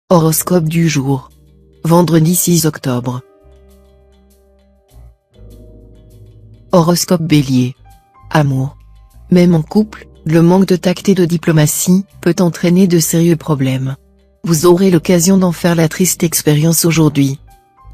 Horoscope du jour. Vendredi 6 octobre. Horoscope Bélier. Amour. Même en couple, le manque de tact et de diplomatie peut entraîner de sérieux problèmes. Vous aurez l'occasion d'en faire la triste expérience aujourd'hui.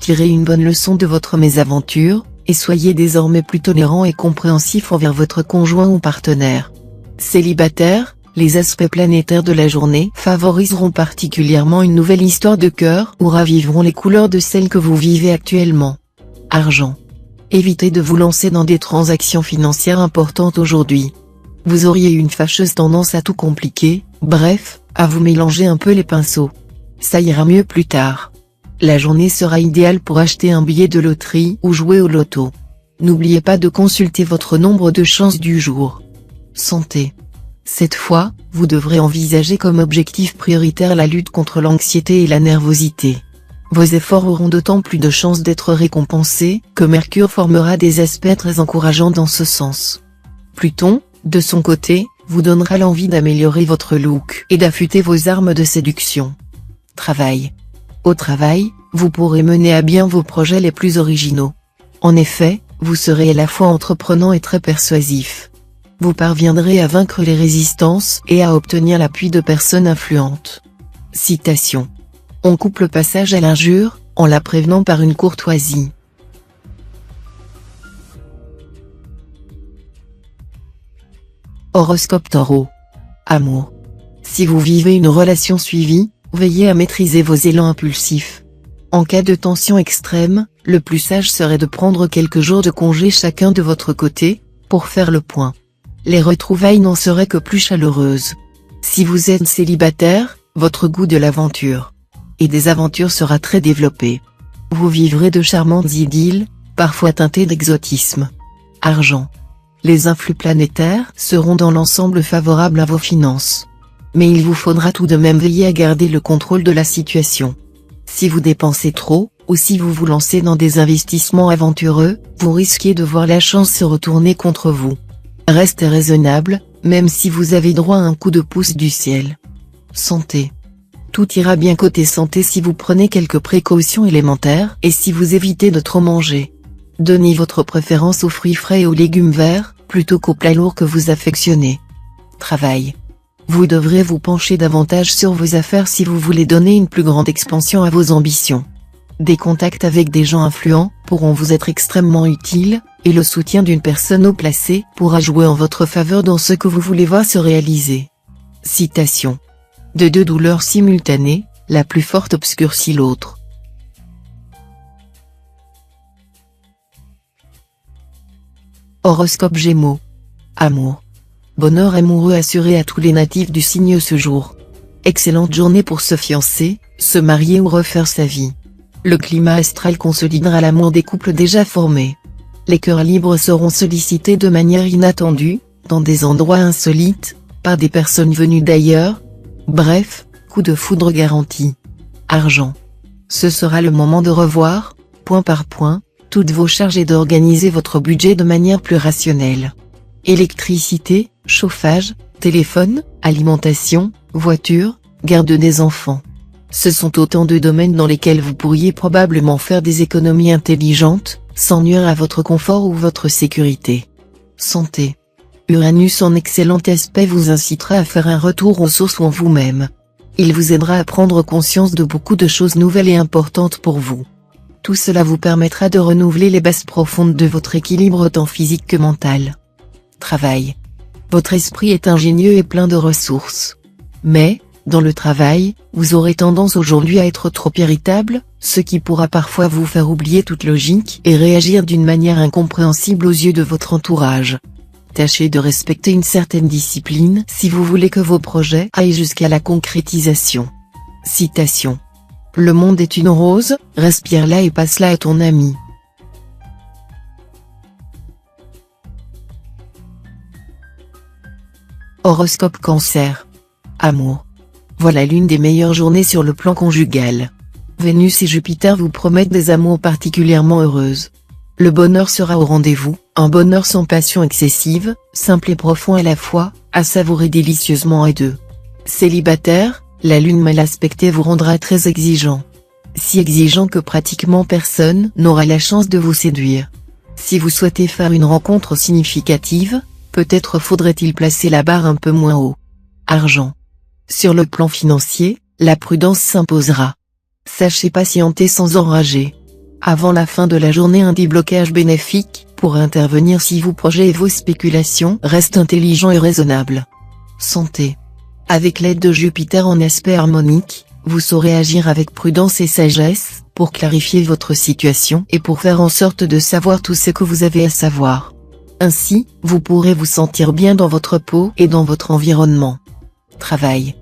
Tirez une bonne leçon de votre mésaventure, et soyez désormais plus tolérant et compréhensif envers votre conjoint ou partenaire. Célibataire, les aspects planétaires de la journée favoriseront particulièrement une nouvelle histoire de cœur ou raviveront les couleurs de celle que vous vivez actuellement. Argent. Évitez de vous lancer dans des transactions financières importantes aujourd'hui. Vous auriez une fâcheuse tendance à tout compliquer, bref, à vous mélanger un peu les pinceaux. Ça ira mieux plus tard. La journée sera idéale pour acheter un billet de loterie ou jouer au loto. N'oubliez pas de consulter votre nombre de chances du jour. Santé. Cette fois, vous devrez envisager comme objectif prioritaire la lutte contre l'anxiété et la nervosité. Vos efforts auront d'autant plus de chances d'être récompensés que Mercure formera des aspects très encourageants dans ce sens. Pluton, de son côté, vous donnera l'envie d'améliorer votre look et d'affûter vos armes de séduction. Travail. Au travail, vous pourrez mener à bien vos projets les plus originaux. En effet, vous serez à la fois entreprenant et très persuasif. Vous parviendrez à vaincre les résistances et à obtenir l'appui de personnes influentes. Citation. On coupe le passage à l'injure, en la prévenant par une courtoisie. Horoscope Taureau. Amour. Si vous vivez une relation suivie, veillez à maîtriser vos élans impulsifs. En cas de tension extrême, le plus sage serait de prendre quelques jours de congé chacun de votre côté, pour faire le point. Les retrouvailles n'en seraient que plus chaleureuses. Si vous êtes célibataire, votre goût de l'aventure et des aventures sera très développé. Vous vivrez de charmantes idylles, parfois teintées d'exotisme. Argent. Les influx planétaires seront dans l'ensemble favorables à vos finances. Mais il vous faudra tout de même veiller à garder le contrôle de la situation. Si vous dépensez trop, ou si vous vous lancez dans des investissements aventureux, vous risquez de voir la chance se retourner contre vous. Restez raisonnable, même si vous avez droit à un coup de pouce du ciel. Santé. Tout ira bien côté santé si vous prenez quelques précautions élémentaires et si vous évitez de trop manger. Donnez votre préférence aux fruits frais et aux légumes verts, plutôt qu'aux plats lourds que vous affectionnez. Travail. Vous devrez vous pencher davantage sur vos affaires si vous voulez donner une plus grande expansion à vos ambitions. Des contacts avec des gens influents pourront vous être extrêmement utiles, et le soutien d'une personne haut placée pourra jouer en votre faveur dans ce que vous voulez voir se réaliser. Citation. De deux douleurs simultanées, la plus forte obscurcit l'autre. Horoscope Gémeaux. Amour. Bonheur amoureux assuré à tous les natifs du signe ce jour. Excellente journée pour se fiancer, se marier ou refaire sa vie. Le climat astral consolidera l'amour des couples déjà formés. Les cœurs libres seront sollicités de manière inattendue, dans des endroits insolites, par des personnes venues d'ailleurs. Bref, coup de foudre garanti. Argent. Ce sera le moment de revoir, point par point, toutes vos charges et d'organiser votre budget de manière plus rationnelle. Électricité, chauffage, téléphone, alimentation, voiture, garde des enfants. Ce sont autant de domaines dans lesquels vous pourriez probablement faire des économies intelligentes, sans nuire à votre confort ou votre sécurité. Santé. Uranus en excellent aspect vous incitera à faire un retour aux sources en vous-même. Il vous aidera à prendre conscience de beaucoup de choses nouvelles et importantes pour vous. Tout cela vous permettra de renouveler les bases profondes de votre équilibre tant physique que mental. Travail. Votre esprit est ingénieux et plein de ressources. Mais, dans le travail, vous aurez tendance aujourd'hui à être trop irritable, ce qui pourra parfois vous faire oublier toute logique et réagir d'une manière incompréhensible aux yeux de votre entourage. Tâchez de respecter une certaine discipline si vous voulez que vos projets aillent jusqu'à la concrétisation. Citation. Le monde est une rose, respire-la et passe-la à ton ami. Horoscope Cancer. Amour. Voilà l'une des meilleures journées sur le plan conjugal. Vénus et Jupiter vous promettent des amours particulièrement heureuses. Le bonheur sera au rendez-vous, un bonheur sans passion excessive, simple et profond à la fois, à savourer délicieusement à deux. Célibataire, la lune mal aspectée vous rendra très exigeant. Si exigeant que pratiquement personne n'aura la chance de vous séduire. Si vous souhaitez faire une rencontre significative, peut-être faudrait-il placer la barre un peu moins haut. Argent. Sur le plan financier, la prudence s'imposera. Sachez patienter sans enrager. Avant la fin de la journée, un déblocage bénéfique pourrait intervenir si vos projets et vos spéculations restent intelligents et raisonnables. Santé. Avec l'aide de Jupiter en aspect harmonique, vous saurez agir avec prudence et sagesse, pour clarifier votre situation et pour faire en sorte de savoir tout ce que vous avez à savoir. Ainsi, vous pourrez vous sentir bien dans votre peau et dans votre environnement. Travail.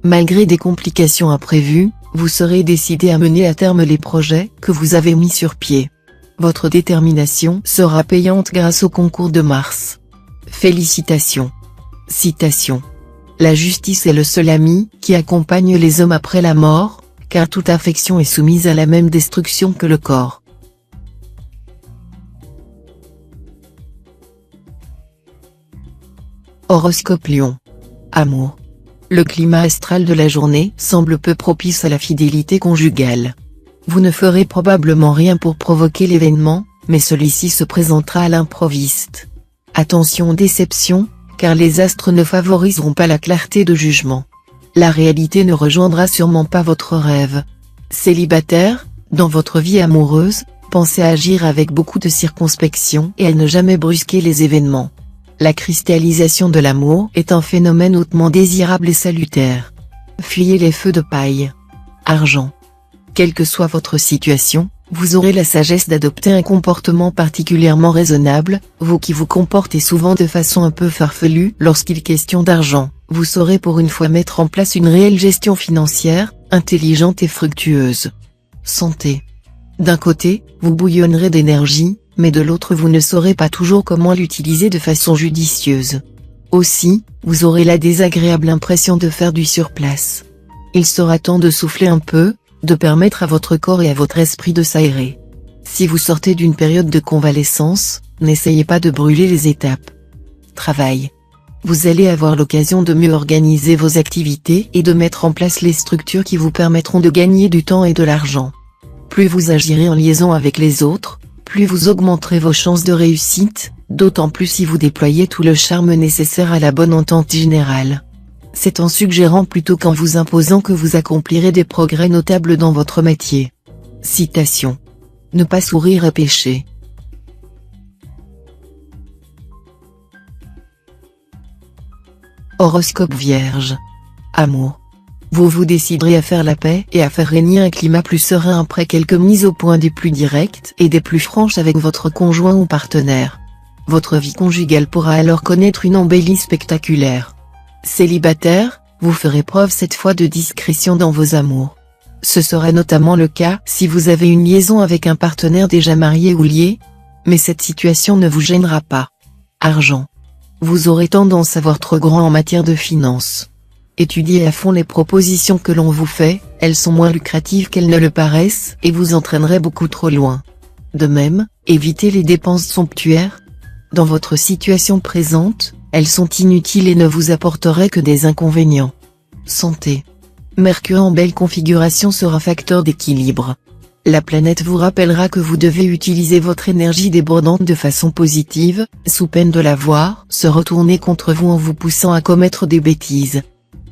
Malgré des complications imprévues, vous serez décidé à mener à terme les projets que vous avez mis sur pied. Votre détermination sera payante grâce au concours de Mars. Félicitations. Citation. La justice est le seul ami qui accompagne les hommes après la mort, car toute affection est soumise à la même destruction que le corps. Horoscope Lion. Amour. Le climat astral de la journée semble peu propice à la fidélité conjugale. Vous ne ferez probablement rien pour provoquer l'événement, mais celui-ci se présentera à l'improviste. Attention aux déceptions, car les astres ne favoriseront pas la clarté de jugement. La réalité ne rejoindra sûrement pas votre rêve. Célibataire, dans votre vie amoureuse, pensez à agir avec beaucoup de circonspection et à ne jamais brusquer les événements. La cristallisation de l'amour est un phénomène hautement désirable et salutaire. Fuyez les feux de paille. Argent. Quelle que soit votre situation, vous aurez la sagesse d'adopter un comportement particulièrement raisonnable, vous qui vous comportez souvent de façon un peu farfelue lorsqu'il est question d'argent, vous saurez pour une fois mettre en place une réelle gestion financière, intelligente et fructueuse. Santé. D'un côté, vous bouillonnerez d'énergie, mais de l'autre vous ne saurez pas toujours comment l'utiliser de façon judicieuse. Aussi, vous aurez la désagréable impression de faire du surplace. Il sera temps de souffler un peu, de permettre à votre corps et à votre esprit de s'aérer. Si vous sortez d'une période de convalescence, n'essayez pas de brûler les étapes. Travail. Vous allez avoir l'occasion de mieux organiser vos activités et de mettre en place les structures qui vous permettront de gagner du temps et de l'argent. Plus vous agirez en liaison avec les autres, plus vous augmenterez vos chances de réussite, d'autant plus si vous déployez tout le charme nécessaire à la bonne entente générale. C'est en suggérant plutôt qu'en vous imposant que vous accomplirez des progrès notables dans votre métier. Citation. Ne pas sourire est péché. Horoscope Vierge. Amour. Vous vous déciderez à faire la paix et à faire régner un climat plus serein après quelques mises au point des plus directes et des plus franches avec votre conjoint ou partenaire. Votre vie conjugale pourra alors connaître une embellie spectaculaire. Célibataire, vous ferez preuve cette fois de discrétion dans vos amours. Ce sera notamment le cas si vous avez une liaison avec un partenaire déjà marié ou lié, mais cette situation ne vous gênera pas. Argent. Vous aurez tendance à voir trop grand en matière de finances. Étudiez à fond les propositions que l'on vous fait, elles sont moins lucratives qu'elles ne le paraissent et vous entraîneraient beaucoup trop loin. De même, évitez les dépenses somptuaires. Dans votre situation présente, elles sont inutiles et ne vous apporteraient que des inconvénients. Santé. Mercure en belle configuration sera facteur d'équilibre. La planète vous rappellera que vous devez utiliser votre énergie débordante de façon positive, sous peine de la voir se retourner contre vous en vous poussant à commettre des bêtises.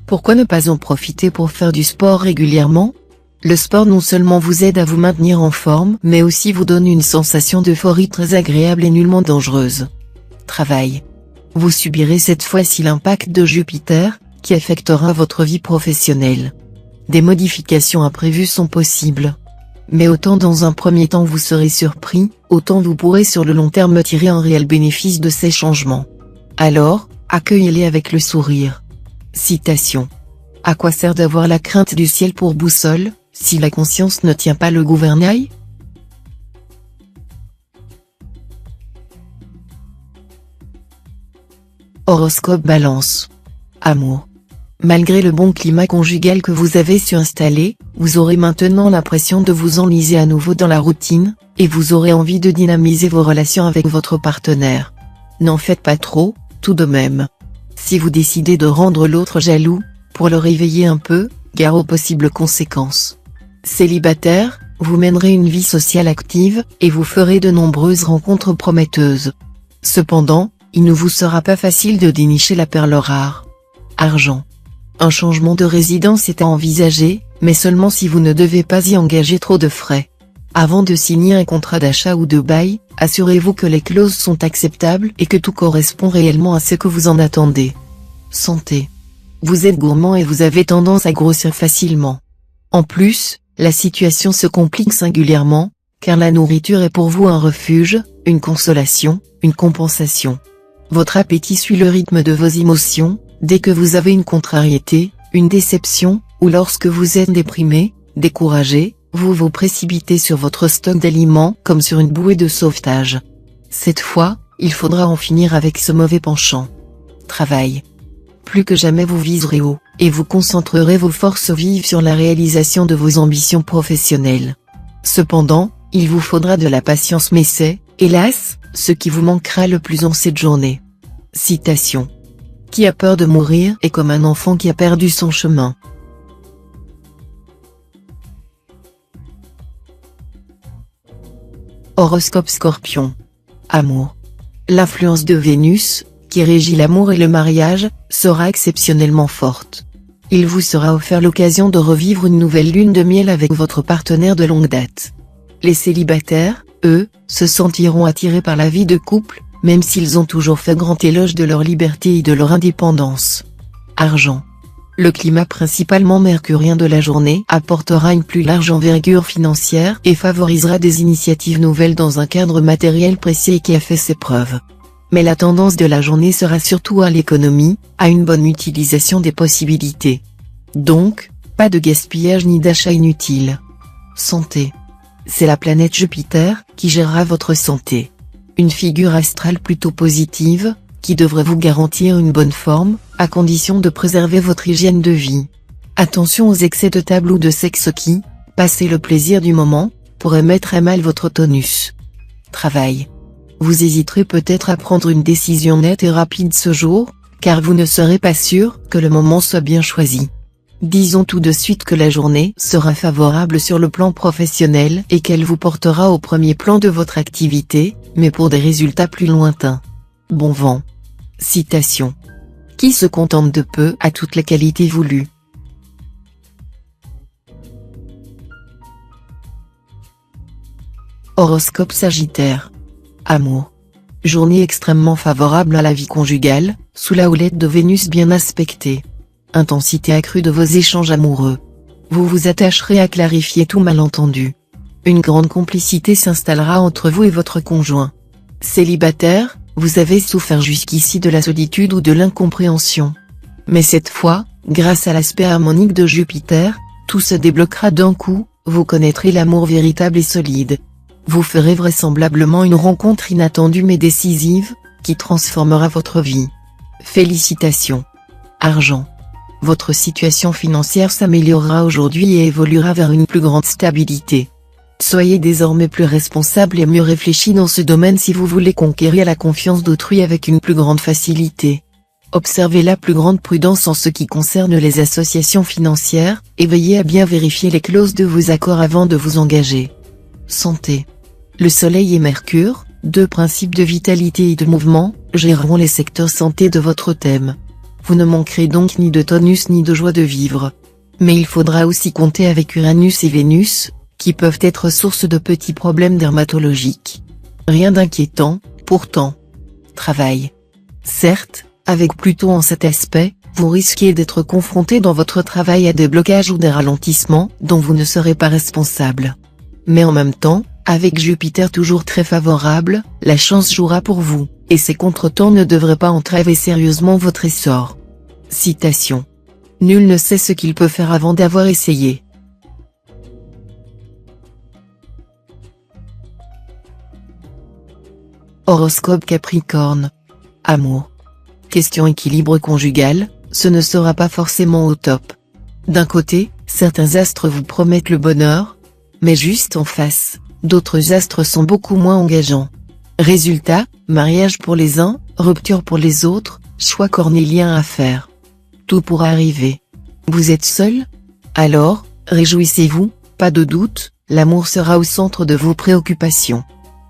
Pourquoi ne pas en profiter pour faire du sport régulièrement? Le sport non seulement vous aide à vous maintenir en forme mais aussi vous donne une sensation d'euphorie très agréable et nullement dangereuse. Travail. Vous subirez cette fois-ci l'impact de Jupiter, qui affectera votre vie professionnelle. Des modifications imprévues sont possibles. Mais autant dans un premier temps vous serez surpris, autant vous pourrez sur le long terme tirer un réel bénéfice de ces changements. Alors, accueillez-les avec le sourire. Citation. À quoi sert d'avoir la crainte du ciel pour boussole, si la conscience ne tient pas le gouvernail? Horoscope Balance. Amour. Malgré le bon climat conjugal que vous avez su installer, vous aurez maintenant l'impression de vous enliser à nouveau dans la routine, et vous aurez envie de dynamiser vos relations avec votre partenaire. N'en faites pas trop, tout de même. Si vous décidez de rendre l'autre jaloux, pour le réveiller un peu, gare aux possibles conséquences. Célibataire, vous mènerez une vie sociale active, et vous ferez de nombreuses rencontres prometteuses. Cependant, il ne vous sera pas facile de dénicher la perle rare. Argent. Un changement de résidence est à envisager, mais seulement si vous ne devez pas y engager trop de frais. Avant de signer un contrat d'achat ou de bail, assurez-vous que les clauses sont acceptables et que tout correspond réellement à ce que vous en attendez. Santé. Vous êtes gourmand et vous avez tendance à grossir facilement. En plus, la situation se complique singulièrement, car la nourriture est pour vous un refuge, une consolation, une compensation. Votre appétit suit le rythme de vos émotions, dès que vous avez une contrariété, une déception, ou lorsque vous êtes déprimé, découragé, vous vous précipitez sur votre stock d'aliments comme sur une bouée de sauvetage. Cette fois, il faudra en finir avec ce mauvais penchant. Travail. Plus que jamais vous viserez haut, et vous concentrerez vos forces vives sur la réalisation de vos ambitions professionnelles. Cependant, il vous faudra de la patience, mais c'est, hélas, ce qui vous manquera le plus en cette journée. Citation. Qui a peur de mourir est comme un enfant qui a perdu son chemin. Horoscope Scorpion. Amour. L'influence de Vénus, qui régit l'amour et le mariage, sera exceptionnellement forte. Il vous sera offert l'occasion de revivre une nouvelle lune de miel avec votre partenaire de longue date. Les célibataires, eux, se sentiront attirés par la vie de couple, même s'ils ont toujours fait grand éloge de leur liberté et de leur indépendance. Argent. Le climat principalement mercurien de la journée apportera une plus large envergure financière et favorisera des initiatives nouvelles dans un cadre matériel précis qui a fait ses preuves. Mais la tendance de la journée sera surtout à l'économie, à une bonne utilisation des possibilités. Donc, pas de gaspillage ni d'achat inutile. Santé. C'est la planète Jupiter qui gérera votre santé. Une figure astrale plutôt positive, qui devrait vous garantir une bonne forme, à condition de préserver votre hygiène de vie. Attention aux excès de table ou de sexe qui, passé le plaisir du moment, pourraient mettre à mal votre tonus. Travail. Vous hésiterez peut-être à prendre une décision nette et rapide ce jour, car vous ne serez pas sûr que le moment soit bien choisi. Disons tout de suite que la journée sera favorable sur le plan professionnel et qu'elle vous portera au premier plan de votre activité, mais pour des résultats plus lointains. Bon vent. Citation. Qui se contente de peu a toutes les qualités voulues. Horoscope Sagittaire. Amour. Journée extrêmement favorable à la vie conjugale, sous la houlette de Vénus bien aspectée. Intensité accrue de vos échanges amoureux. Vous vous attacherez à clarifier tout malentendu. Une grande complicité s'installera entre vous et votre conjoint. Célibataire, vous avez souffert jusqu'ici de la solitude ou de l'incompréhension. Mais cette fois, grâce à l'aspect harmonique de Jupiter, tout se débloquera d'un coup, vous connaîtrez l'amour véritable et solide. Vous ferez vraisemblablement une rencontre inattendue mais décisive, qui transformera votre vie. Félicitations. Argent. Votre situation financière s'améliorera aujourd'hui et évoluera vers une plus grande stabilité. Soyez désormais plus responsable et mieux réfléchi dans ce domaine si vous voulez conquérir la confiance d'autrui avec une plus grande facilité. Observez la plus grande prudence en ce qui concerne les associations financières, et veillez à bien vérifier les clauses de vos accords avant de vous engager. Santé. Le Soleil et Mercure, deux principes de vitalité et de mouvement, géreront les secteurs santé de votre thème. Vous ne manquerez donc ni de tonus ni de joie de vivre. Mais il faudra aussi compter avec Uranus et Vénus, qui peuvent être source de petits problèmes dermatologiques. Rien d'inquiétant, pourtant. Travail. Certes, avec Pluton en cet aspect, vous risquez d'être confronté dans votre travail à des blocages ou des ralentissements dont vous ne serez pas responsable. Mais en même temps, avec Jupiter toujours très favorable, la chance jouera pour vous, et ces contretemps ne devraient pas entraver sérieusement votre essor. Citation. Nul ne sait ce qu'il peut faire avant d'avoir essayé. Horoscope Capricorne. Amour. Question équilibre conjugal, ce ne sera pas forcément au top. D'un côté, certains astres vous promettent le bonheur, mais juste en face, d'autres astres sont beaucoup moins engageants. Résultat, mariage pour les uns, rupture pour les autres, choix cornélien à faire. Tout pourra arriver. Vous êtes seul ? Alors, réjouissez-vous, pas de doute, l'amour sera au centre de vos préoccupations.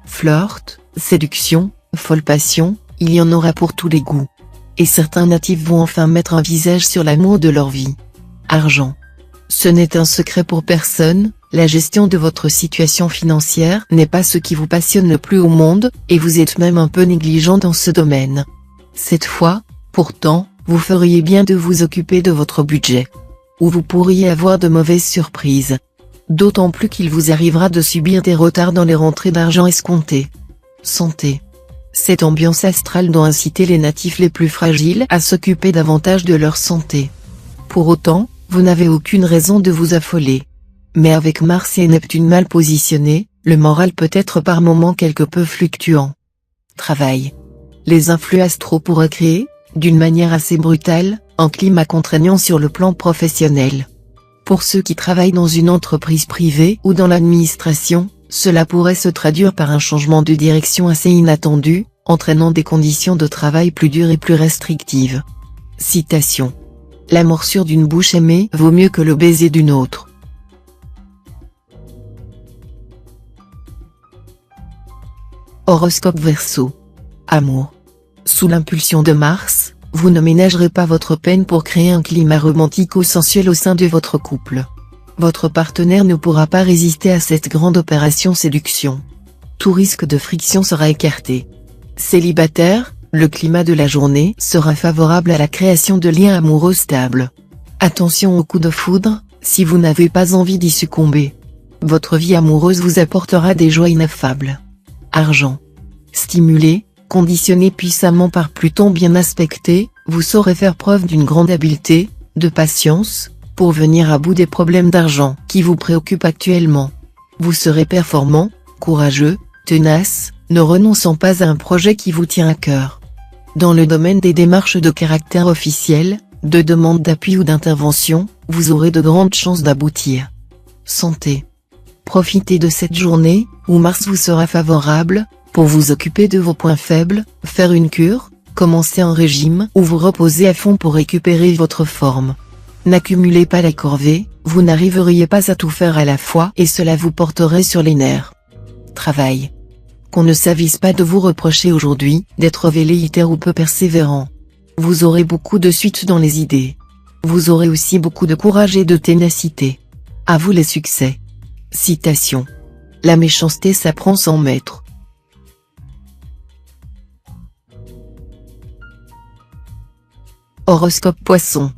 Flirt, séduction, folle passion, il y en aura pour tous les goûts. Et certains natifs vont enfin mettre un visage sur l'amour de leur vie. Argent. Ce n'est un secret pour personne, la gestion de votre situation financière n'est pas ce qui vous passionne le plus au monde, et vous êtes même un peu négligent dans ce domaine. Cette fois, pourtant, vous feriez bien de vous occuper de votre budget. Ou vous pourriez avoir de mauvaises surprises. D'autant plus qu'il vous arrivera de subir des retards dans les rentrées d'argent escomptées. Santé. Cette ambiance astrale doit inciter les natifs les plus fragiles à s'occuper davantage de leur santé. Pour autant, vous n'avez aucune raison de vous affoler. Mais avec Mars et Neptune mal positionnés, le moral peut être par moments quelque peu fluctuant. Travail. Les influx astraux pourraient créer, d'une manière assez brutale, un climat contraignant sur le plan professionnel. Pour ceux qui travaillent dans une entreprise privée ou dans l'administration, cela pourrait se traduire par un changement de direction assez inattendu, entraînant des conditions de travail plus dures et plus restrictives. Citation. La morsure d'une bouche aimée vaut mieux que le baiser d'une autre. Horoscope Verseau. Amour. Sous l'impulsion de Mars, vous ne ménagerez pas votre peine pour créer un climat romantico-sensuel au sein de votre couple. Votre partenaire ne pourra pas résister à cette grande opération séduction. Tout risque de friction sera écarté. Célibataire, le climat de la journée sera favorable à la création de liens amoureux stables. Attention aux coups de foudre, si vous n'avez pas envie d'y succomber. Votre vie amoureuse vous apportera des joies ineffables. Argent. Stimulé, conditionné puissamment par Pluton bien aspecté, vous saurez faire preuve d'une grande habileté, de patience, pour venir à bout des problèmes d'argent qui vous préoccupent actuellement. Vous serez performant, courageux, tenace, ne renonçant pas à un projet qui vous tient à cœur. Dans le domaine des démarches de caractère officiel, de demande d'appui ou d'intervention, vous aurez de grandes chances d'aboutir. Santé. Profitez de cette journée, où Mars vous sera favorable, pour vous occuper de vos points faibles, faire une cure, commencer un régime ou vous reposer à fond pour récupérer votre forme. N'accumulez pas la corvée, vous n'arriveriez pas à tout faire à la fois et cela vous porterait sur les nerfs. Travail. Qu'on ne s'avise pas de vous reprocher aujourd'hui d'être velléitaire ou peu persévérant. Vous aurez beaucoup de suite dans les idées. Vous aurez aussi beaucoup de courage et de ténacité. À vous les succès. Citation. La méchanceté s'apprend sans maître. Horoscope Poisson.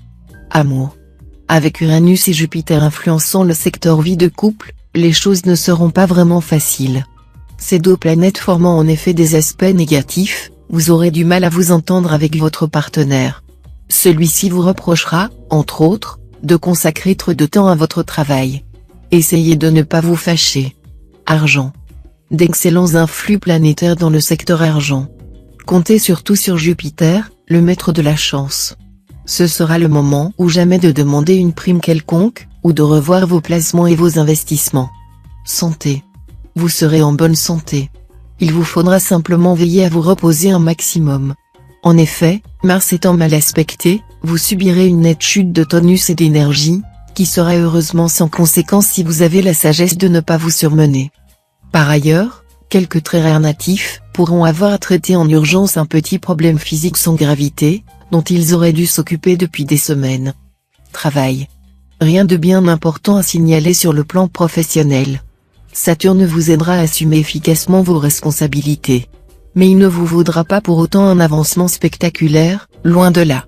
Amour. Avec Uranus et Jupiter influençant le secteur vie de couple, les choses ne seront pas vraiment faciles. Ces deux planètes formant en effet des aspects négatifs, vous aurez du mal à vous entendre avec votre partenaire. Celui-ci vous reprochera, entre autres, de consacrer trop de temps à votre travail. Essayez de ne pas vous fâcher. Argent. D'excellents influx planétaires dans le secteur argent. Comptez surtout sur Jupiter, le maître de la chance. Ce sera le moment ou jamais de demander une prime quelconque, ou de revoir vos placements et vos investissements. Santé. Vous serez en bonne santé. Il vous faudra simplement veiller à vous reposer un maximum. En effet, Mars étant mal aspecté, vous subirez une nette chute de tonus et d'énergie, qui sera heureusement sans conséquence si vous avez la sagesse de ne pas vous surmener. Par ailleurs, quelques très rares natifs pourront avoir à traiter en urgence un petit problème physique sans gravité, dont ils auraient dû s'occuper depuis des semaines. Travail. Rien de bien important à signaler sur le plan professionnel. Saturne vous aidera à assumer efficacement vos responsabilités. Mais il ne vous vaudra pas pour autant un avancement spectaculaire, loin de là.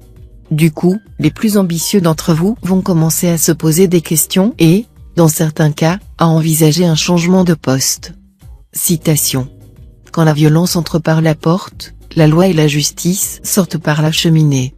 Du coup, les plus ambitieux d'entre vous vont commencer à se poser des questions et, dans certains cas, à envisager un changement de poste. Citation. Quand la violence entre par la porte, la loi et la justice sortent par la cheminée.